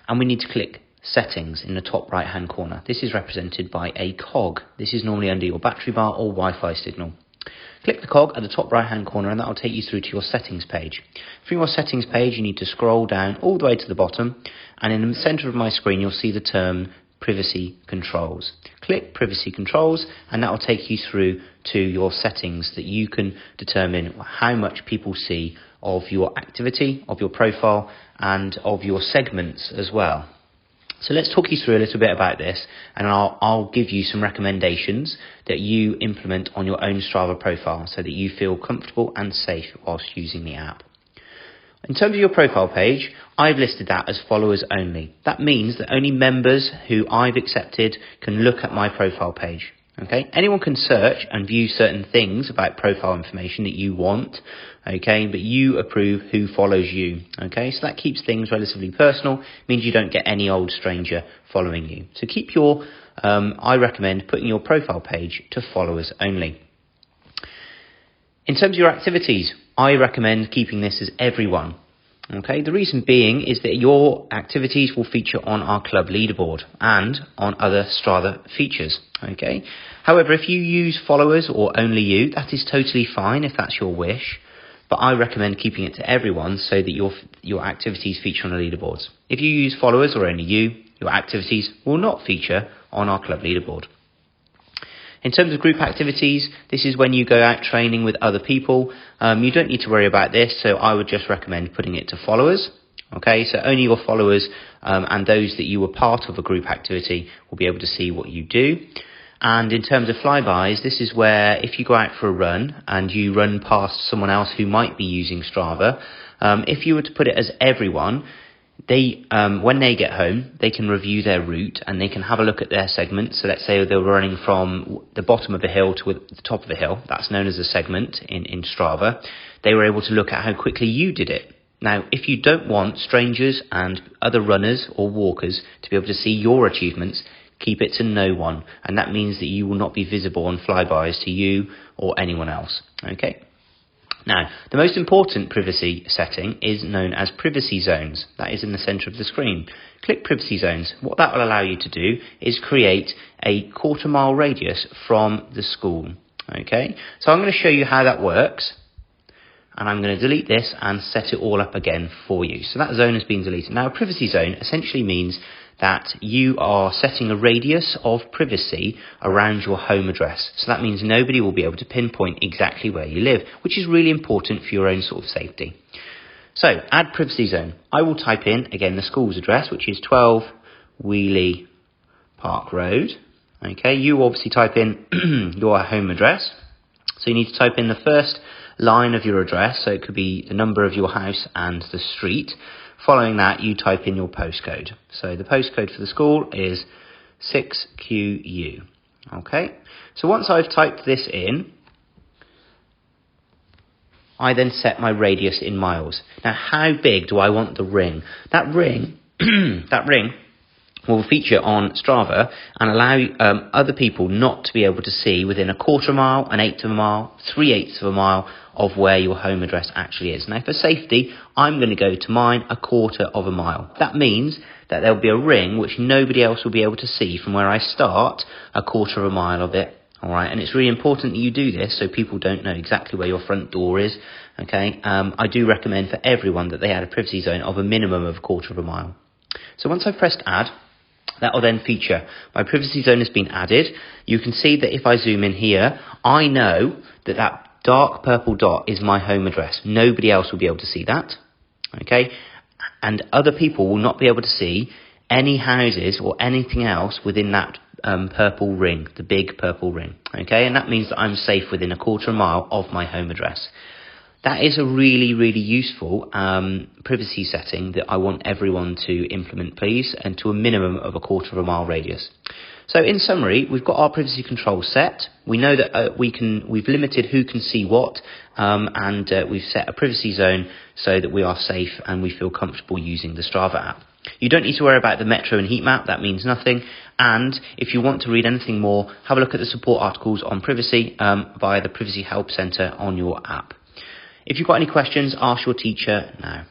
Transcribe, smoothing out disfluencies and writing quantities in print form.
and we need to click Settings in the top right hand corner. This is represented by a cog. This is normally under your battery bar or Wi-Fi signal. Click the cog at the top right hand corner and that will take you through to your settings page. From your settings page you need to scroll down all the way to the bottom, and in the centre of my screen you'll see the term Privacy Controls. Click Privacy Controls and that will take you through to your settings that you can determine how much people see of your activity, of your profile and of your segments as well. So let's talk you through a little bit about this, and I'll give you some recommendations that you implement on your own Strava profile so that you feel comfortable and safe whilst using the app. In terms of your profile page, I've listed that as followers only. That means that only members who I've accepted can look at my profile page. Okay, anyone can search and view certain things about profile information that you want, okay, but you approve who follows you, okay, so that keeps things relatively personal, means you don't get any old stranger following you. So keep your, I recommend putting your profile page to followers only. In terms of your activities, I recommend keeping this as everyone. Okay, the reason being is that your activities will feature on our club leaderboard and on other Strava features. Okay, however, if you use followers or only you, that is totally fine if that's your wish. But I recommend keeping it to everyone so that your activities feature on the leaderboards. If you use followers or only you, your activities will not feature on our club leaderboard. In terms of group activities, this is when you go out training with other people. You don't need to worry about this, so I would just recommend putting it to followers. Okay, so only your followers and those that you were part of a group activity will be able to see what you do. And in terms of flybys, this is where if you go out for a run and you run past someone else who might be using Strava, if you were to put it as everyone, they when they get home, they can review their route and they can have a look at their segment. So let's say they're running from the bottom of a hill to the top of a hill. That's known as a segment in Strava. They were able to look at how quickly you did it. Now, if you don't want strangers and other runners or walkers to be able to see your achievements, keep it to no one. And that means that you will not be visible on flybys to you or anyone else. Okay. Now, the most important privacy setting is known as privacy zones. That is in the centre of the screen. Click privacy zones. What that will allow you to do is create a 1/4 mile radius from the school. Okay, so I'm going to show you how that works. And I'm going to delete this and set it all up again for you. So that zone has been deleted. Now, a privacy zone essentially means that you are setting a radius of privacy around your home address. So that means nobody will be able to pinpoint exactly where you live, which is really important for your own sort of safety. So, add privacy zone. I will type in, again, the school's address, which is 12 Wheelie Park Road. Okay, you obviously type in your home address. So you need to type in the first line of your address, so it could be the number of your house and the street. Following that, you type in your postcode. So the postcode for the school is 6QU. Okay, so once I've typed this in, I then set my radius in miles. Now, how big do I want the ring? That ring, will feature on Strava and allow other people not to be able to see within a 1/4 mile, an 1/8 of a mile, 3/8 of a mile of where your home address actually is. Now, for safety, I'm going to go to mine 1/4 of a mile. That means that there'll be a ring which nobody else will be able to see from where I start 1/4 of a mile of it. All right, and it's really important that you do this so people don't know exactly where your front door is. Okay, I do recommend for everyone that they add a privacy zone of a minimum of 1/4 of a mile. So once I've pressed add, that will then feature. My privacy zone has been added. You can see that if I zoom in here, I know that that dark purple dot is my home address. Nobody else will be able to see that. Okay, and other people will not be able to see any houses or anything else within that purple ring, the big purple ring. Okay, and that means that I'm safe within 1/4 mile of my home address. That is a really, really useful privacy setting that I want everyone to implement, please, and to a minimum of 1/4 of a mile radius. So in summary, we've got our privacy control set. We know that we've limited who can see what, and we've set a privacy zone so that we are safe and we feel comfortable using the Strava app. You don't need to worry about the metro and heat map. That means nothing. And if you want to read anything more, have a look at the support articles on privacy via the Privacy Help Centre on your app. If you've got any questions, ask your teacher now.